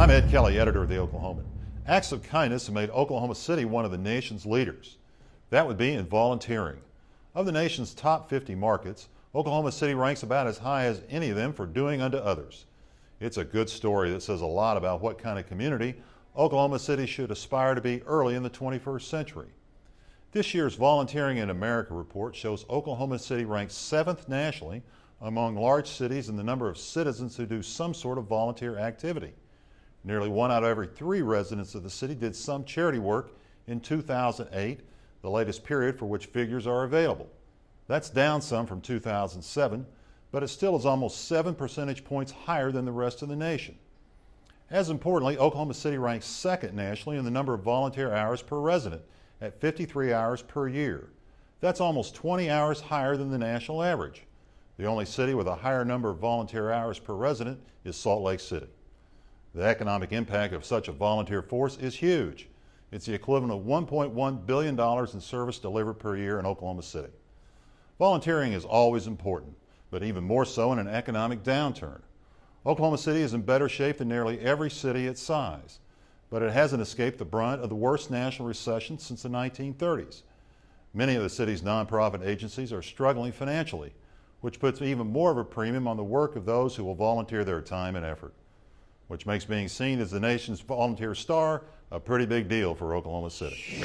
I'm Ed Kelley, editor of The Oklahoman. Acts of kindness have made Oklahoma City one of the nation's leaders. That would be in volunteering. Of the nation's top 50 markets, Oklahoma City ranks about as high as any of them for doing unto others. It's a good story that says a lot about what kind of community Oklahoma City should aspire to be early in the 21st century. This year's Volunteering in America report shows Oklahoma City ranks 7th nationally among large cities in the number of citizens who do some sort of volunteer activity. Nearly 1 out of every 3 residents of the city did some charity work in 2008, the latest period for which figures are available. That's down some from 2007, but it still is almost 7 percentage points higher than the rest of the nation. As importantly, Oklahoma City ranks 2nd nationally in the number of volunteer hours per resident at 53 hours per year. That's almost 20 hours higher than the national average. The only city with a higher number of volunteer hours per resident is Salt Lake City. The economic impact of such a volunteer force is huge. It's the equivalent of $1.1 billion in service delivered per year in Oklahoma City. Volunteering is always important, but even more so in an economic downturn. Oklahoma City is in better shape than nearly every city its size, but it hasn't escaped the brunt of the worst national recession since the 1930s. Many of the city's nonprofit agencies are struggling financially, which puts even more of a premium on the work of those who will volunteer their time and effort, which makes being seen as the nation's volunteer star a pretty big deal for Oklahoma City.